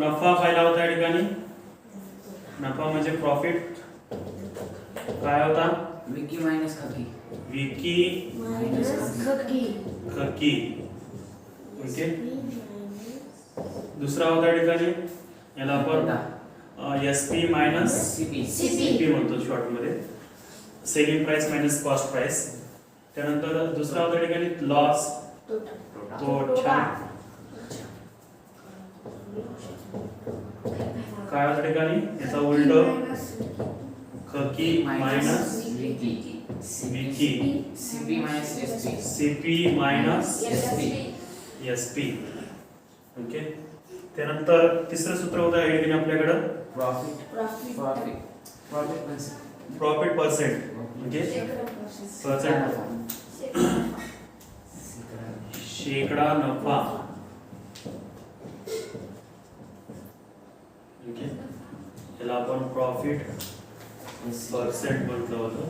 नफा फायदा होता या ठिकाणी. नफा म्हणजे प्रॉफिट काय होता विकी मायनस खकी. विकी मायनस खकी. खकी. ओके. दुसरा होता या ठिकाणी याला आपण एसपी मायनस सीपी. सीपी म्हणतो शॉर्ट मध्ये. Selling price minus cost price. त्यानंतर दुसरा होता या ठिकाणी लॉस तोटा. काय होता ठिकाणी याचा उलट खकी मायनस विकी. विकी. CP minus SP. CP minus SP. SP. Okay. त्यानंतर तिसरं सूत्र होतं या ठिकाणी आपल्याकडं प्रॉफिट. प्रॉफिट पर्सेंट म्हणजे पर्सेंट शेकडा नफा. ओके. याला आपण प्रॉफिट पर्सेंट म्हटलं होतं.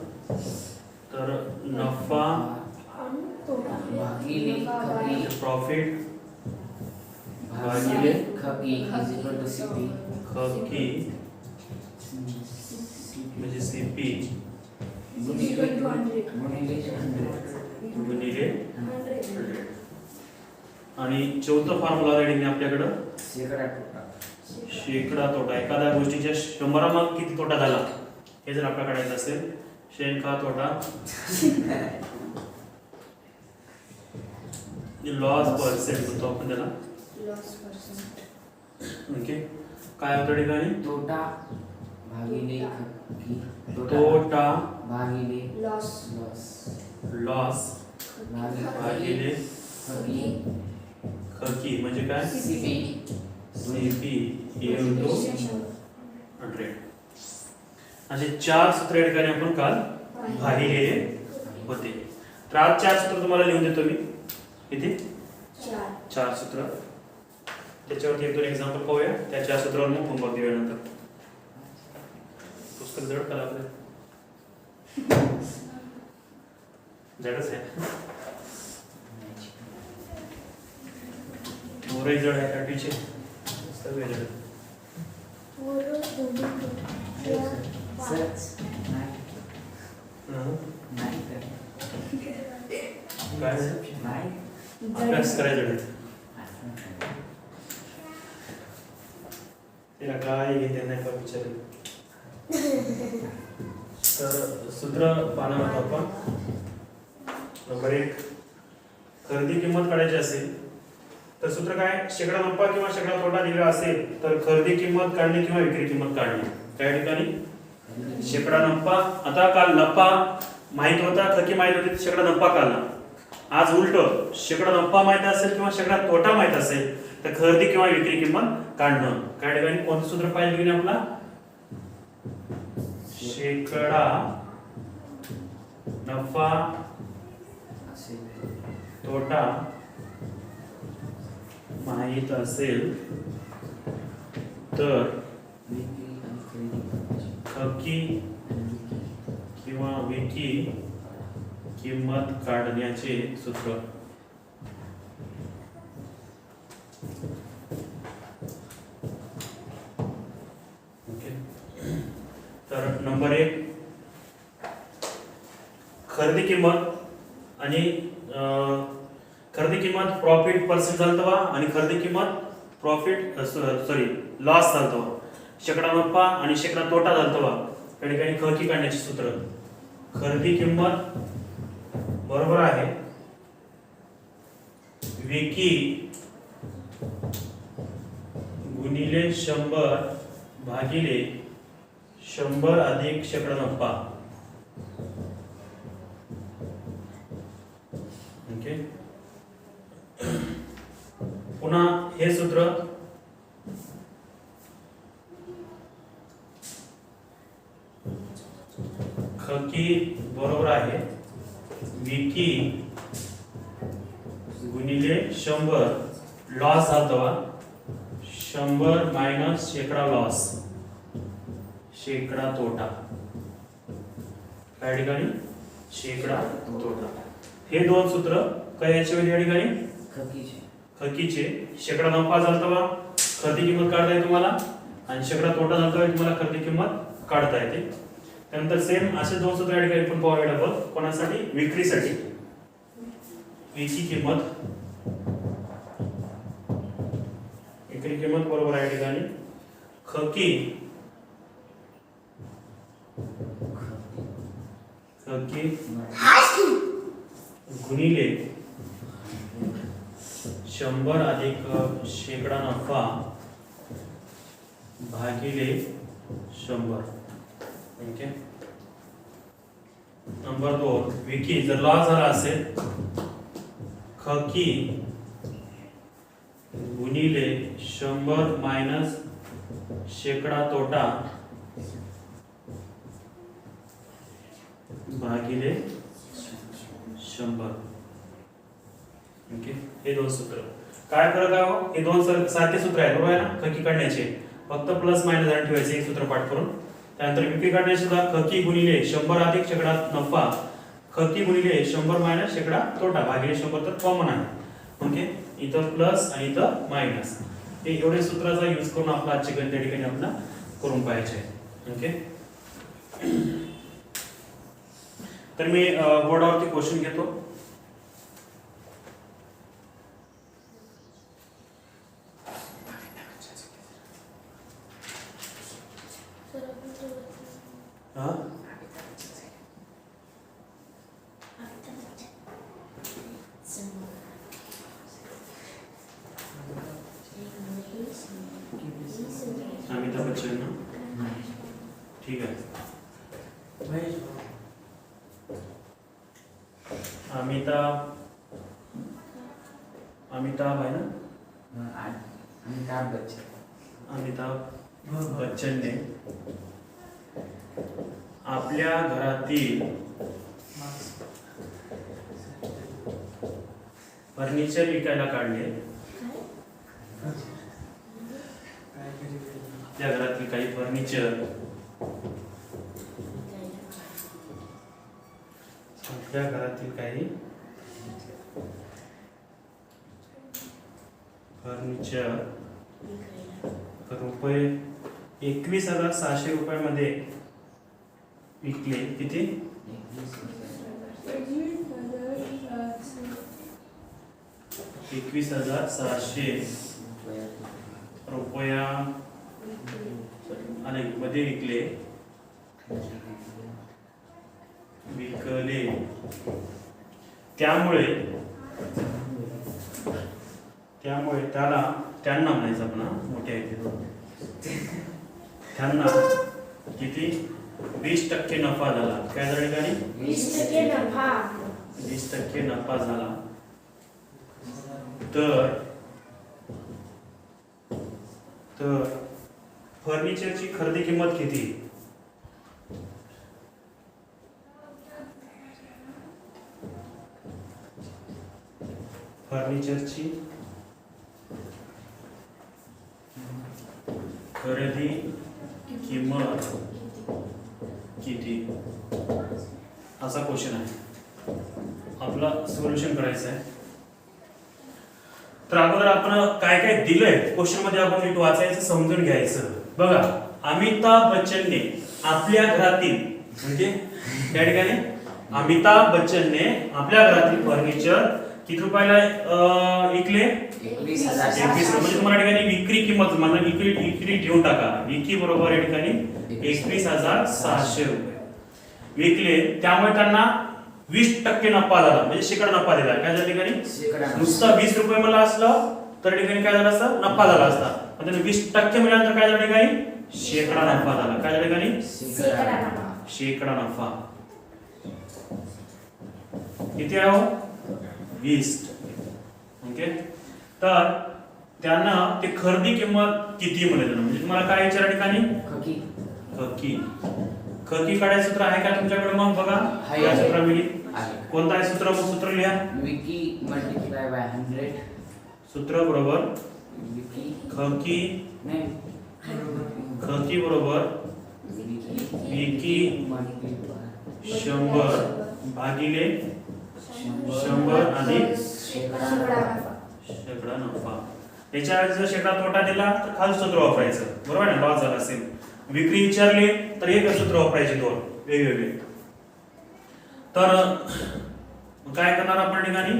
तर नफा भागिले खकी. प्रॉफिट भागिले खकी इज इक्वल टू सीपी. खकी म्हणजे सीपी गुणिले गुणिले 100. आणि चौथा फॉर्म्युला रेडिंग आपल्याकडं शेकडा तोटा. शेकडा तोटा. एखाद्या गोष्टीच्या 100 माग किती तोटा झाला हे जर आपल्याला काढायचं असेल शेणखा तोटा लॉस पर्सेंट म्हणतो आपण त्याला. ओके. काय होतं ठिकाणी तोटा भागिले खकी. तोटा भागिले लॉस. लॉस भागिले खकी. खकी म्हणजे काय सीपी. CP into 100. असे 4 सूत्र या ठिकाणी आपण काल पाहिलेले होते. तर आज 4 सूत्र तुम्हाला लिहून देतो मी इथे. 4 सूत्र. त्याच्यावरती 1-2 एक्झाम्पल पाहूया. त्या 4 सूत्रावर मग होमवर्क देऊया नंतर. पुस्तक जड करा आपलं. जडच आहे. मोरही जड आहे काठीचे सगळे जड. काय अभ्यास करायचा आहे. तिला काय घेते नाही का विचारेल. तर सूत्र पाहणार आहोत आपण. नंबर 1 खरेदी किंमत काढायची असेल तर सूत्र काय शेकडा नफा किंवा शेकडा तोटा दिला असेल तर खरेदी किंमत काढणे किंवा विक्री किंमत काढणे. त्या ठिकाणी शेकडा नफा. आता काल नफा माहित होता खकी माहित होती शेकडा नफा काढला. आज उलट शेकडा नफा माहित असेल किंवा शेकडा तोटा माहित असेल तर खरेदी किंवा विक्री किंमत काढणं. त्या ठिकाणी कोणतं सूत्र पाहिजे की आपला शेकडा नफा तोटा माहित असेल तर खकी किंवा विकी किंमत काढण्याचे सूत्र. ओके. तर नंबर 1 खरेदी किंमत आणि खरेदी किंमत प्रॉफिट पर्सेंट झालतवा आणि खरेदी किंमत प्रॉफिट लॉस झालतवा. शेकडा नफा आणि शेकडा तोटा झालतवा. त्या ठिकाणी खकी काढण्याचे सूत्र. खरेदी किंमत बरोबर आहे विकी गुणिले 100 भागिले 100 अधिक शेकडा नफा. ओके. पुन्हा हे सूत्र खकी बरोबर आहे विकी गुणिले 100 लॉस झालतवा 100 मायनस शेकडा लॉस शेकडा तोटा. काय ठिकाणी शेकडा तोटा. हे 2 सूत्र काय याच्या या ठिकाणी खकीचे. खकीचे. शेकडा नफा झालतवा खरेदी किंमत काढता येते तुम्हाला आणि शेकडा तोटा झाला तुम्हाला खरेदी किंमत काढता येते. त्यानंतर सेम असे दोन सूत्र या ठिकाणी आपण पाहू अवेलेबल कोणासाठी विक्रीसाठी. विक्री किंमत बरोबर आहे या ठिकाणी खकी गुणिले 100 अधिक शेकडा नफा भागिले 100. ओके. नंबर 2 विकी जर लॉस झाला असेल खकी गुणिले 100 मायनस शेकडा तोटा भागिले 100. ओके. हे दोन सूत्र काय फरक आहे हो? हे दोन सारखे सूत्र आहेत बरोबर आहे ना. खकी काढण्याचे फक्त प्लस मायनस आणि ठेवायचे एक सूत्र पाठ करून. त्यानंतर विक्री काढण्याचे सुद्धा खकी गुणिले 100 अधिक शेकडा नफा खकी गुणिले 100 मायनस शेकडा तोटा भागिले 100 तर कॉमन आहे. ओके. इथं प्लस आणि इथं मायनस हे एवढे सूत्राचा यूज करून आपला आजचे गणित या ठिकाणी आपल्याला करून पाहिजे. ओके. तर मी बोर्डावरती क्वेश्चन घेतो. अमिताभ बच्चन ना ठीक आहे. अमिताभ आहे ना अमिताभ बच्चनने आपल्या घरातील फर्निचर विकायला काढले. आपल्या घरातील काही फर्निचर रुपये 21,600 रुपयामध्ये विकले. किती? 21,600 रुपया आणि मध्ये विकले. त्यामुळे त्यांना म्हणायचं आपण मोठ्या त्यांना किती 20% नफा झाला. काय झाले का 20% नफा झाला. तर फर्निचरची खरेदी किंमत किती? फर्निचरची खरेदी किंमत किती असा क्वेश्चन आहे. आपला सोल्युशन करायचं आहे. तर अगोदर आपण काय काय दिलंय क्वेश्चन मध्ये आपण नीट वाचायचं समजून घ्यायचं. बघा अमिताभ बच्चनने आपल्या घरातील म्हणजे त्या ठिकाणी अमिताभ बच्चनने आपल्या घरातील फर्निचर किती रुपयाला विकले? 21. म्हणजे तुम्हाला ठिकाणी विक्री किंमत म्हणजे विक्री ठेवून टाका. विक्री बरोबर या ठिकाणी 21,600 रुपये विकले. त्यामुळे त्यांना 20% नफा झाला म्हणजे शेकडा नफा दिला. काय झालं ठिकाणी नुसता 20 रुपये मला असलं तर ठिकाणी काय झालं असतं नफा झाला असता. पण त्यांनी 20% मिळाल्यानंतर काय झालं ठिकाणी शेकडा नफा झाला. काय झालं ठिकाणी शेकडा नफा. किती आहे हो? 20. ओके. तर त्यांना ते खरेदी किंमत किती म्हणाले म्हणजे तुम्हाला काय विचारा ठिकाणी खकी काढायचं सूत्र आहे का तुमच्याकडे? मग बघा या सूत्रामध्ये कोणतं आहे सूत्र? मग सूत्र लिहा. Vicky multiply by 100. सूत्र बरोबर खकी बरोबर विकी 100 भागिले 100 अधिक शेकडा नफा. याच्या जर शेकडा तोटा दिला तर खालचं सूत्र वापरायचं, बरोबर आहे ना, लॉस झाला असेल. विक्री विचारली तर एक सूत्र वापरायचे, दोन वेगवेगळे. तर काय करणार आपण ठिकाणी,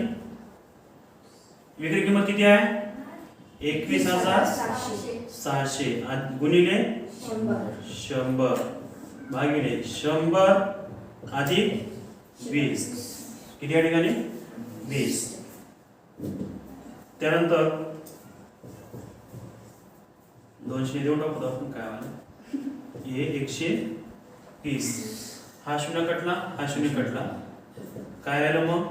विक्री किंमत किती आहे 21,600 गुणिले 100 भागिले 100 अधिक 20, किती या ठिकाणी 20. त्यानंतर 200 देऊन टाकू आपण, काय आलं हे 130. हा शून्य कटला, हा शून्य कटला, काय राहिलं मग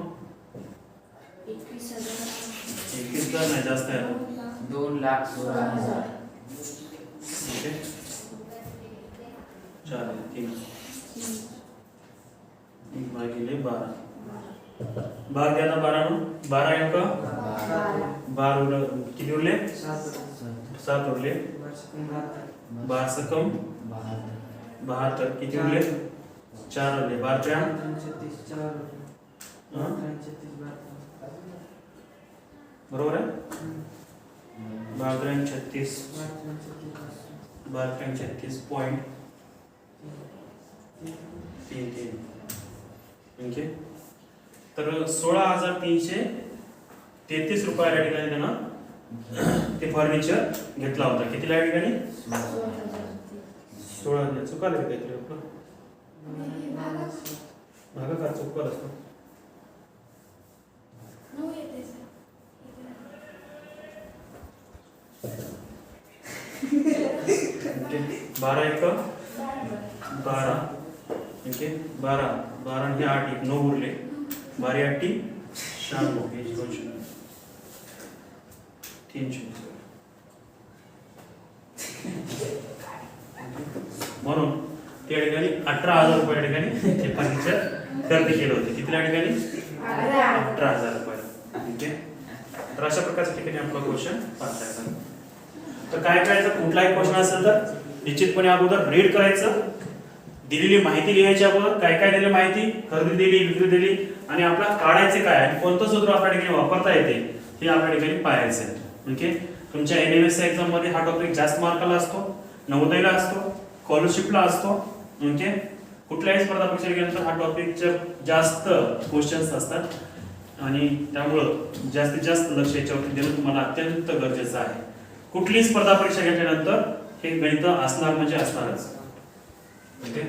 21,000 नाही, जास्त आहे 2,16,000. ओके. 4 3 भागिले 12. भाग द्या ना 12 नो, 12 अंक 12 किती उरले 7 उरले, 12 सकम 72, किती उरले 4 उरले, 12 बरोबर आहे. 12 36 36.33. ओके. तर 16,333 रुपये या ठिकाणी त्यानं ते फर्निचर घेतला होता. कितीला या ठिकाणी 16,000. चुकाल काहीतरी आपलं भागाकार चुकवर असतो. 12 एक 12, ओके. 12 आणि 8 एक 9 उरले, 12 8 96, 300. म्हणून त्या ठिकाणी 18,000 रुपये ठिकाणी ते फर्निचर खरेदी केलं होतं. कितीला ठिकाणी 18,000 रुपये. ओके. तर अशा प्रकारच्या ठिकाणी आपला क्वेश्चन पास आहे. तर काय करायचं, कुठलाही क्वेश्चन असेल तर निश्चितपणे अगोदर रीड करायचं, दिलेली माहिती लिहायची, अगोदर काय काय दिली माहिती, खरेदी दिली, विक्री दिली, आणि आपल्याला काढायचे काय आणि कोणतं सूत्र आपल्या ठिकाणी वापरता येते हे आपल्या ठिकाणी पाहायचं आहे. ओके. तुमच्या NMS एक्झाम मध्ये हा टॉपिक जास्त मार्काला असतो, नवोदयला असतो, स्कॉलरशिपला असतो. ओके. कुठल्याही स्पर्धा परीक्षा गेल्यानंतर हा टॉपिकचे जास्त क्वेश्चन्स असतात आणि त्यामुळं जास्तीत जास्त लक्ष याच्यावरती देणं तुम्हाला अत्यंत गरजेचं आहे. कुठलीही स्पर्धा परीक्षा घेतल्यानंतर हे गणित असणार म्हणजे असणारच. ओके.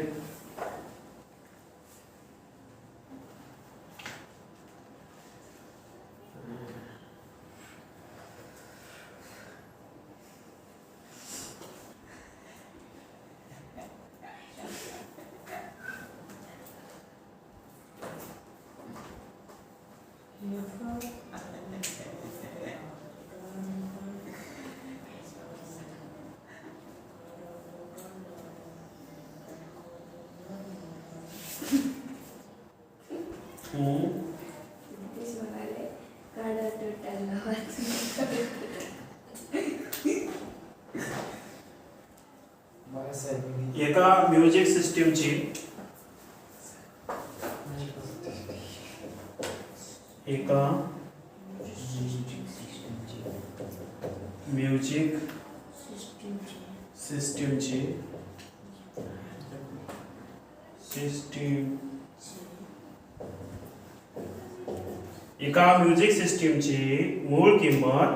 एका म्युझिक सिस्टीमची मूळ किंमत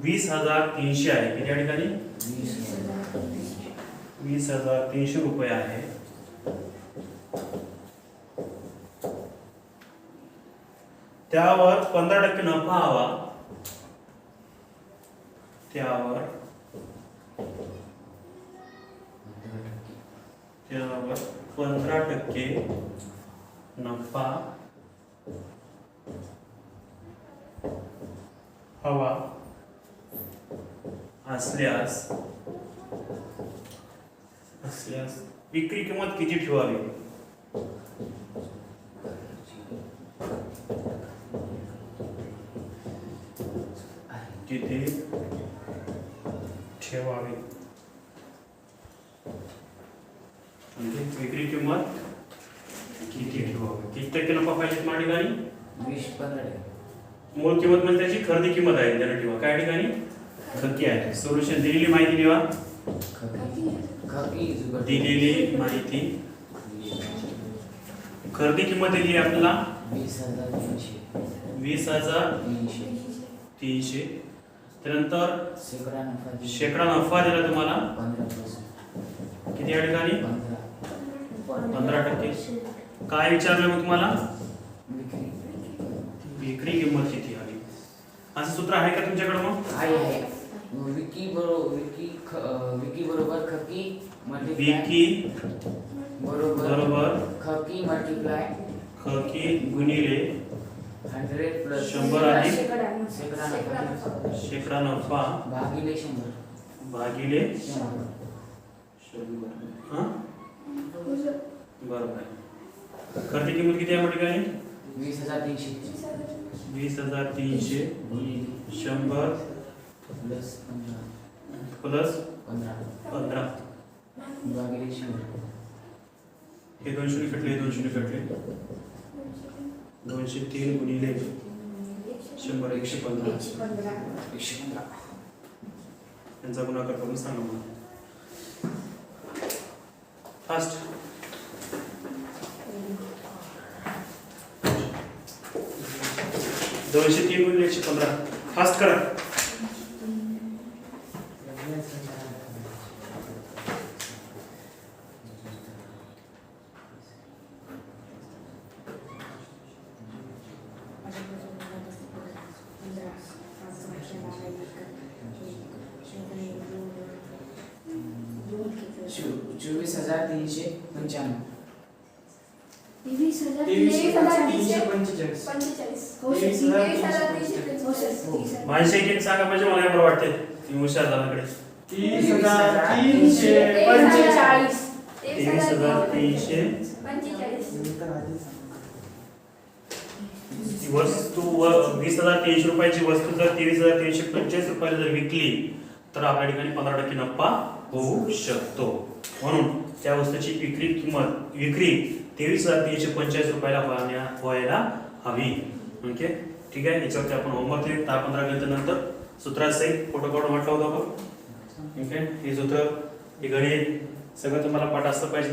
20,300 आहे. किती या ठिकाणी 20,300 रुपये आहे. त्यावर 15% नफा हवा, त्यावर 15% नफा हवा असल्यास विक्री किंमत किती ठेवावी. किती ठेवावी, विक्री किंमत किती ठेवावी. टक्के नफा पाहिजे तुम्हाला ठिकाणी 20-15%. मूळ किंमत म्हणजे त्याची खरेदी किंमत आहे त्याला ठेवा काय ठिकाणी खक्की आहे. सोल्युशन दिलेली माहिती लिहा. दिलेली माहिती खरेदी किंमत दिली आपल्याला 20,300. त्यानंतर शेकडा नफा दिला तुम्हाला 15%. किती या ठिकाणी 15%. काय विचारलं मग तुम्हाला विक्री किंमत किती आली असं सूत्र आहे का तुमच्याकडे मग आहे. विकी बरोबर खकी विकी बरोबर खकी मल्टिप्लाय खकी गुणिले 100 प्लस 100 आणि शेकडा शेकडा नफा नफा भागिले 100. भागिले 100. हां बरोबर आहे. खरेदी किंमत किती आहे या ठिकाणी 20,300 20,300 गुणिले 100 प्लस प्लस 15 भागिले 100. हे 200 कटले 200 कटले 203 गुणिले 100 115 यांचा गुणाकार करून सांगा मला फास्ट. दोनशे 3 गुणिले 115 फास्ट करा. चोवीस हजार 395. 23,345. माणसे एक सांगा म्हणजे मला बरं वाटते तुम्ही हुशार झाल्याकडे 23,345. 23,345 वस्तू 20,300 रुपयाची वस्तू जर 23,345 रुपयाला जर विकली तर आपल्या ठिकाणी 15% नफा होऊ शकतो. म्हणून त्या वस्तूची विक्री 23,345 रुपयाला व्हायला हवी. ओके ठीक आहे. याच्यावरती आपण होमवर्क 10-15 मिनिटानंतर सूत्रासहित फोटो काढून म्हटलं होतं आपण. ठीक आहे. हे सूत्र हे गणित सगळं तुम्हाला पाठ असलं पाहिजे.